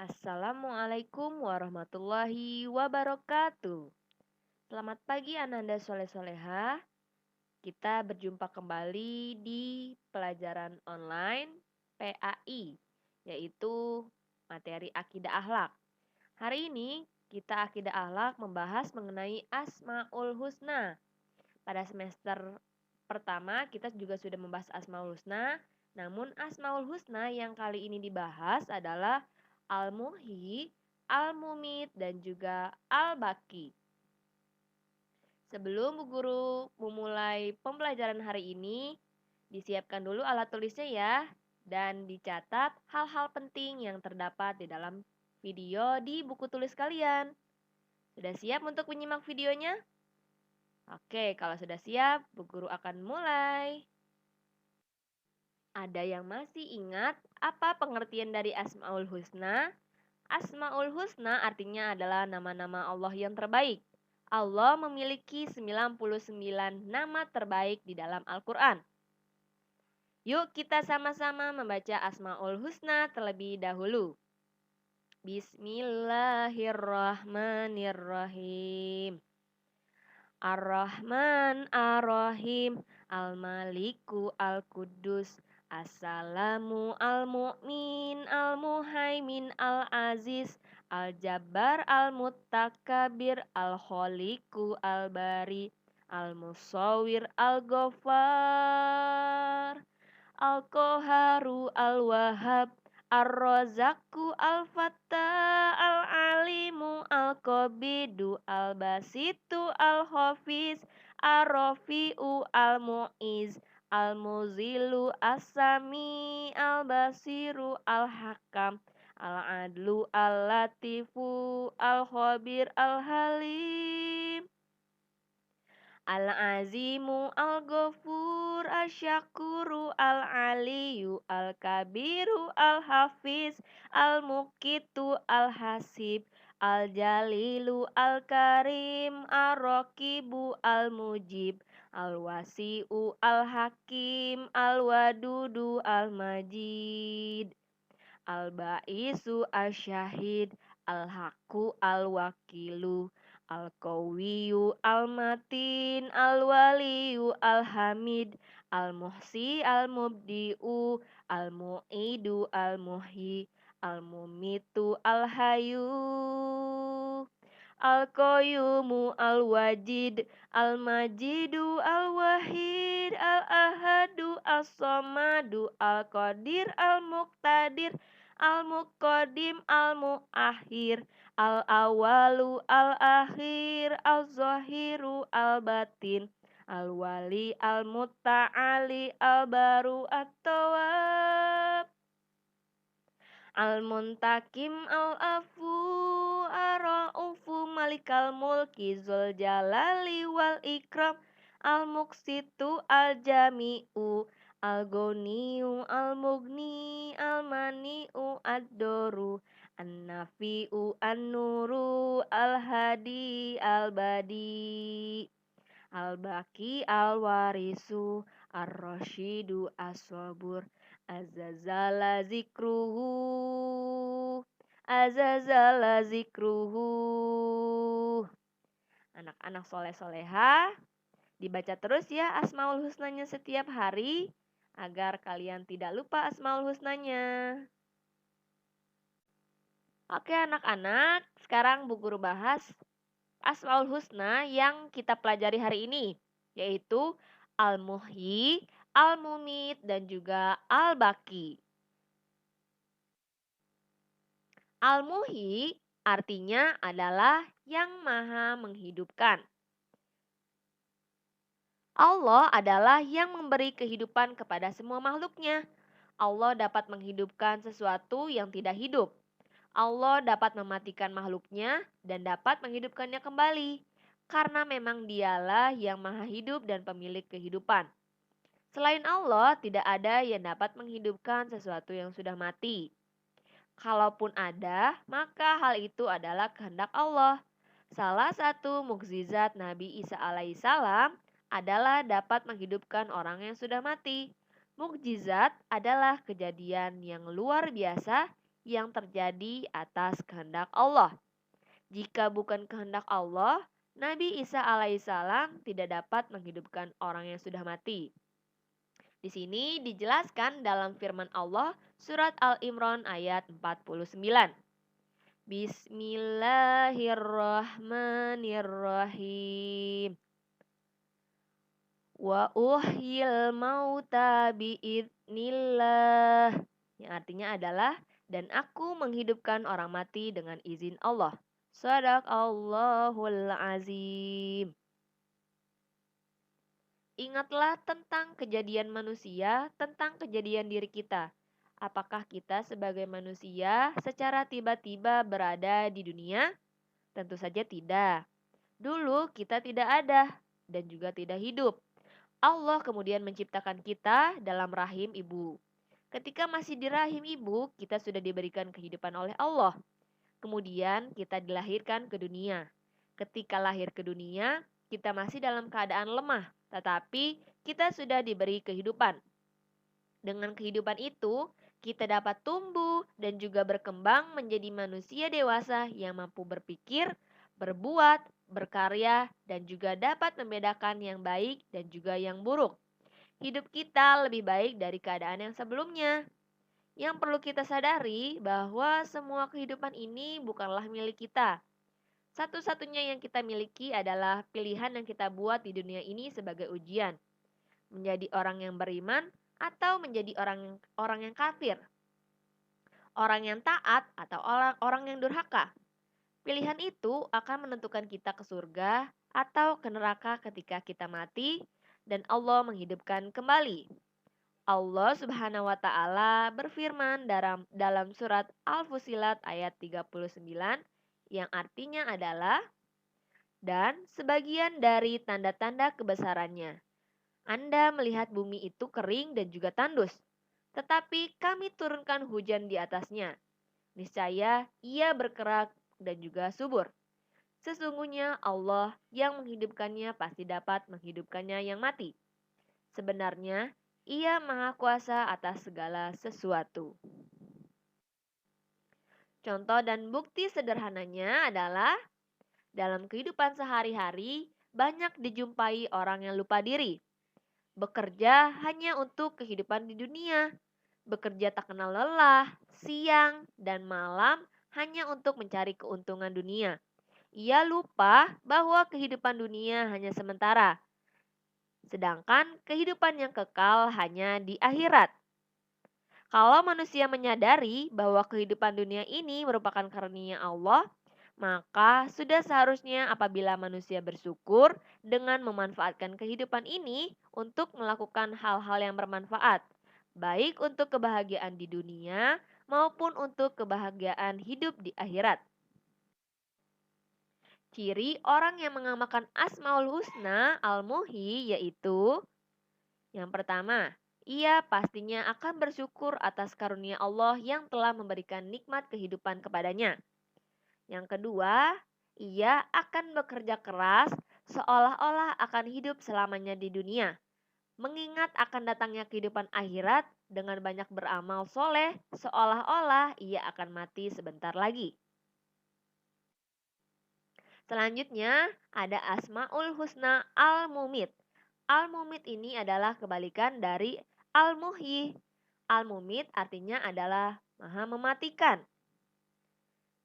Assalamualaikum warahmatullahi wabarakatuh. Selamat pagi Ananda Soleh Soleha. Kita berjumpa kembali di pelajaran online PAI, yaitu materi Akidah Akhlak. Hari ini kita Akidah Akhlak membahas mengenai Asmaul Husna. Pada semester pertama kita juga sudah membahas Asmaul Husna. Namun Asmaul Husna yang kali ini dibahas adalah Al-Muhyi, Al-Mumit, dan juga Al-Baqi. Sebelum Bu Guru memulai pembelajaran hari ini, disiapkan dulu alat tulisnya ya, dan dicatat hal-hal penting yang terdapat di dalam video di buku tulis kalian. Sudah siap untuk menyimak videonya? Oke, kalau sudah siap, Bu Guru akan mulai. Ada yang masih ingat apa pengertian dari Asmaul Husna? Asmaul Husna artinya adalah nama-nama Allah yang terbaik. Allah memiliki 99 nama terbaik di dalam Al-Quran. Yuk kita sama-sama membaca Asmaul Husna terlebih dahulu. Bismillahirrahmanirrahim. Ar-Rahman Ar-Rahim, Al-Maliku Al-Quddus, As-Salamu Al-Mu'min Al-Muhaimin Al-Aziz, Al-Jabbar Al-Muttakabir, Al-Khaliku Al-Bari, Al-Musawwir Al-Ghaffar, Al-Qaharu Al-Wahhab, Ar-Razzaqu Al-Fattah, Al-Alimu Al-Qabidu, Al-Basitu Al-Hafiz, Ar-Rafi'u Al-Mu'iz, Al-Muzilu As-Sami, Al-Basiru Al-Hakam, Al-Adlu Al-Latifu, Al-Khabir Al-Halim, Al-Azimu Al-Ghafur, Asyakuru Al-Aliyu, Al-Kabiru Al-Hafiz, Al-Muqitu Al-Hasib, Al-Jalilu Al-Karim, Ar-Raqibu Al-Mujib, Al-Wasi'u Al-Hakim, Al-Wadudu Al-Majid, Al-Ba'isu Al-Syahid, Al-Haqqu Al-Wakilu, Al-Qawiyu Al-Matin, Al-Waliyu Al-Hamid, Al-Muhsi Al-Mubdi'u, Al-Mu'idu Al-Muhyi, Al-Mumitu Al-Hayu, Al-Qayyumu Al-Wajid, Al-Majidu Al-Wahid, Al-Ahadu As-Samadu, Al-Qadir Al-Muqtadir, Al-Muqaddim Al-Muakhir, Al-Awalu Al-Akhir, Al-Zahiru Al-Batin, Al-Wali Al-Muta'ali, Al-Baru At-Tawwab, Al-Muntakim Al-Afu, Ar-Ra'ufu Malikal Mulki Zul Jalali wal Ikram, Al-Muqsitu Al-Jami'u, Al-Ghaniyu Al-Mughni, Al-Mani'u Ad-Doru, An-Nafi'u An-Nuru, Al-Hadi Al-Badi, Al-Baqi Al-Warisu, Ar-Rasyidu As-Sabur, Azazala zikruhu, Azazala zikruhu. Anak-anak soleh-soleha, dibaca terus ya Asmaul Husnanya setiap hari agar kalian tidak lupa Asmaul Husnanya. Oke anak-anak, sekarang Bu Guru bahas Asmaul Husna yang kita pelajari hari ini, yaitu Al-Muhyi, Al-Mumit, dan juga Al-Baqi. Al-Muhyi artinya adalah yang maha menghidupkan. Allah adalah yang memberi kehidupan kepada semua makhluknya. Allah dapat menghidupkan sesuatu yang tidak hidup. Allah dapat mematikan makhluknya dan dapat menghidupkannya kembali. Karena memang dialah yang maha hidup dan pemilik kehidupan. Selain Allah, tidak ada yang dapat menghidupkan sesuatu yang sudah mati. Kalaupun ada, maka hal itu adalah kehendak Allah. Salah satu mukjizat Nabi Isa alaihissalam adalah dapat menghidupkan orang yang sudah mati. Mukjizat adalah kejadian yang luar biasa yang terjadi atas kehendak Allah. Jika bukan kehendak Allah, Nabi Isa alaihissalam tidak dapat menghidupkan orang yang sudah mati. Di sini dijelaskan dalam firman Allah surat Al-Imran ayat 49. Bismillahirrahmanirrahim. Wa uhyil mauta biidnillah. Yang artinya adalah dan aku menghidupkan orang mati dengan izin Allah. Shadaqallahul azim. Ingatlah tentang kejadian manusia, tentang kejadian diri kita. Apakah kita sebagai manusia secara tiba-tiba berada di dunia? Tentu saja tidak. Dulu kita tidak ada dan juga tidak hidup. Allah kemudian menciptakan kita dalam rahim ibu. Ketika masih di rahim ibu, kita sudah diberikan kehidupan oleh Allah. Kemudian kita dilahirkan ke dunia. Ketika lahir ke dunia, kita masih dalam keadaan lemah, tetapi kita sudah diberi kehidupan. Dengan kehidupan itu, kita dapat tumbuh dan juga berkembang menjadi manusia dewasa yang mampu berpikir, berbuat, berkarya, dan juga dapat membedakan yang baik dan juga yang buruk. Hidup kita lebih baik dari keadaan yang sebelumnya. Yang perlu kita sadari bahwa semua kehidupan ini bukanlah milik kita. Satu-satunya yang kita miliki adalah pilihan yang kita buat di dunia ini sebagai ujian. Menjadi orang yang beriman atau menjadi orang yang kafir. Orang yang taat atau orang yang durhaka. Pilihan itu akan menentukan kita ke surga atau ke neraka ketika kita mati dan Allah menghidupkan kembali. Allah Subhanahu wa taala berfirman dalam surat Al-Fusilat ayat 39 yang artinya adalah dan sebagian dari tanda-tanda kebesarannya. Anda melihat bumi itu kering dan juga tandus, tetapi kami turunkan hujan di atasnya. Niscaya ia bergerak dan juga subur. Sesungguhnya Allah yang menghidupkannya pasti dapat menghidupkannya yang mati. Sebenarnya ia maha kuasa atas segala sesuatu. Contoh dan bukti sederhananya adalah dalam kehidupan sehari-hari banyak dijumpai orang yang lupa diri. Bekerja hanya untuk kehidupan di dunia. Bekerja tak kenal lelah, siang dan malam hanya untuk mencari keuntungan dunia. Ia lupa bahwa kehidupan dunia hanya sementara. Sedangkan kehidupan yang kekal hanya di akhirat. Kalau manusia menyadari bahwa kehidupan dunia ini merupakan karunia Allah, maka sudah seharusnya apabila manusia bersyukur dengan memanfaatkan kehidupan ini untuk melakukan hal-hal yang bermanfaat, baik untuk kebahagiaan di dunia maupun untuk kebahagiaan hidup di akhirat. Ciri orang yang mengamalkan Asmaul Husna Al-Muhyi yaitu yang pertama, ia pastinya akan bersyukur atas karunia Allah yang telah memberikan nikmat kehidupan kepadanya. Yang kedua, ia akan bekerja keras seolah-olah akan hidup selamanya di dunia. Mengingat akan datangnya kehidupan akhirat dengan banyak beramal soleh seolah-olah ia akan mati sebentar lagi. Selanjutnya ada Asmaul Husna Al-Mumit. Al-Mumit ini adalah kebalikan dari Al-Muhyi. Al-Mumit artinya adalah maha mematikan.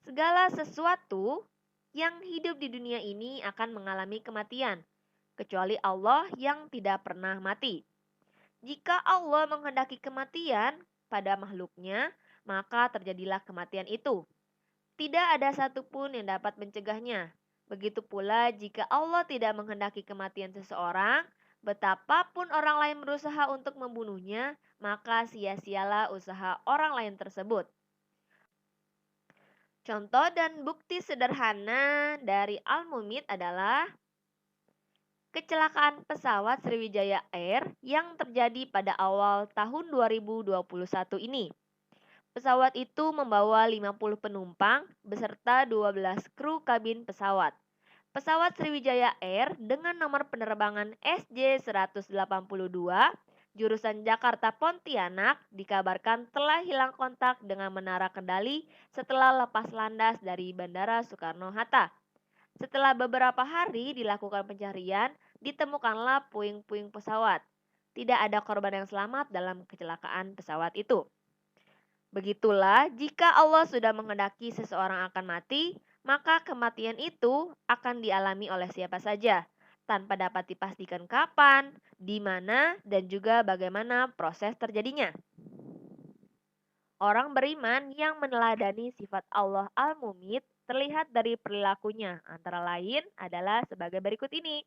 Segala sesuatu yang hidup di dunia ini akan mengalami kematian, kecuali Allah yang tidak pernah mati. Jika Allah menghendaki kematian pada makhluknya, maka terjadilah kematian itu. Tidak ada satupun yang dapat mencegahnya. Begitu pula jika Allah tidak menghendaki kematian seseorang, betapapun orang lain berusaha untuk membunuhnya, maka sia-sialah usaha orang lain tersebut. Contoh dan bukti sederhana dari Al-Mumit adalah kecelakaan pesawat Sriwijaya Air yang terjadi pada awal tahun 2021 ini. Pesawat itu membawa 50 penumpang beserta 12 kru kabin pesawat. Pesawat Sriwijaya Air dengan nomor penerbangan SJ182 jurusan Jakarta Pontianak dikabarkan telah hilang kontak dengan menara kendali setelah lepas landas dari Bandara Soekarno-Hatta. Setelah beberapa hari dilakukan pencarian, ditemukanlah puing-puing pesawat. Tidak ada korban yang selamat dalam kecelakaan pesawat itu. Begitulah, jika Allah sudah menghendaki seseorang akan mati, maka kematian itu akan dialami oleh siapa saja, tanpa dapat dipastikan kapan, di mana, dan juga bagaimana proses terjadinya. Orang beriman yang meneladani sifat Allah Al-Mumit terlihat dari perilakunya, antara lain adalah sebagai berikut ini.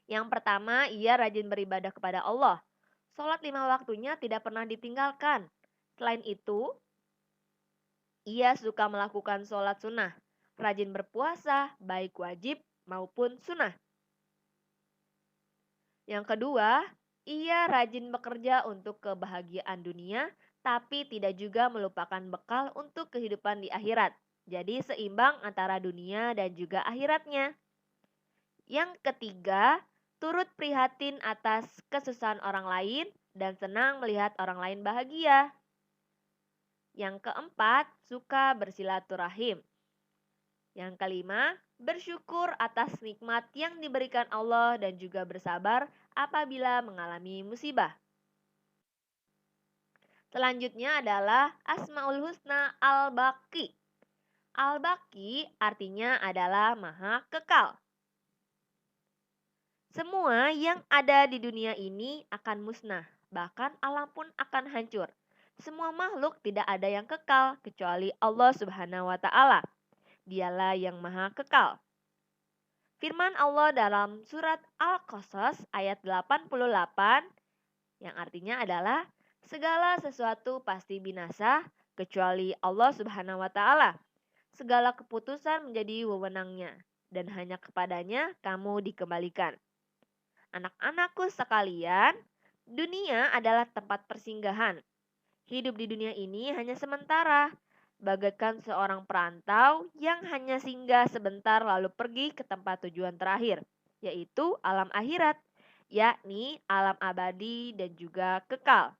Yang pertama, ia rajin beribadah kepada Allah. Sholat 5 waktunya tidak pernah ditinggalkan. Selain itu, ia suka melakukan sholat sunnah, rajin berpuasa, baik wajib maupun sunnah. Yang kedua, ia rajin bekerja untuk kebahagiaan dunia, tapi tidak juga melupakan bekal untuk kehidupan di akhirat. Jadi seimbang antara dunia dan juga akhiratnya. Yang ketiga, turut prihatin atas kesusahan orang lain dan senang melihat orang lain bahagia. Yang keempat, suka bersilaturahim. Yang kelima, bersyukur atas nikmat yang diberikan Allah dan juga bersabar apabila mengalami musibah. Selanjutnya adalah Asmaul Husna Al-Baqi. Al-Baqi artinya adalah maha kekal. Semua yang ada di dunia ini akan musnah, bahkan alam pun akan hancur. Semua makhluk tidak ada yang kekal kecuali Allah Subhanahu wa taala. Dialah yang maha kekal. Firman Allah dalam surat Al-Qasas ayat 88 yang artinya adalah segala sesuatu pasti binasa kecuali Allah Subhanahu wa taala. Segala keputusan menjadi wewenangnya dan hanya kepadanya kamu dikembalikan. Anak-anakku sekalian, dunia adalah tempat persinggahan. Hidup di dunia ini hanya sementara, bagaikan seorang perantau yang hanya singgah sebentar lalu pergi ke tempat tujuan terakhir, yaitu alam akhirat, yakni alam abadi dan juga kekal.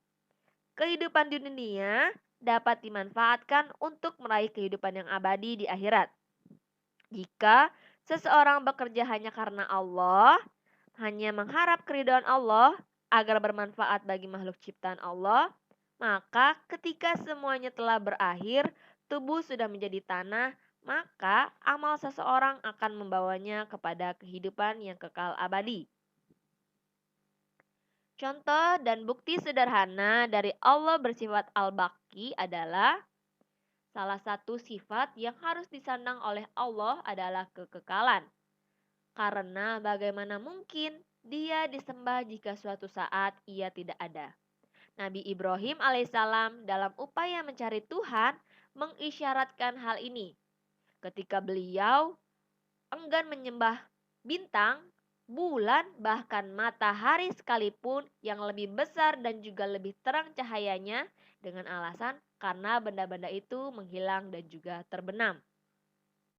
Kehidupan di dunia dapat dimanfaatkan untuk meraih kehidupan yang abadi di akhirat. Jika seseorang bekerja hanya karena Allah, hanya mengharap keridhaan Allah agar bermanfaat bagi makhluk ciptaan Allah, maka ketika semuanya telah berakhir, tubuh sudah menjadi tanah, maka amal seseorang akan membawanya kepada kehidupan yang kekal abadi. Contoh dan bukti sederhana dari Allah bersifat Al-Baqi adalah salah satu sifat yang harus disandang oleh Allah adalah kekekalan. Karena bagaimana mungkin dia disembah jika suatu saat ia tidak ada. Nabi Ibrahim alaihissalam dalam upaya mencari Tuhan mengisyaratkan hal ini. Ketika beliau enggan menyembah bintang, bulan, bahkan matahari sekalipun yang lebih besar dan juga lebih terang cahayanya dengan alasan karena benda-benda itu menghilang dan juga terbenam.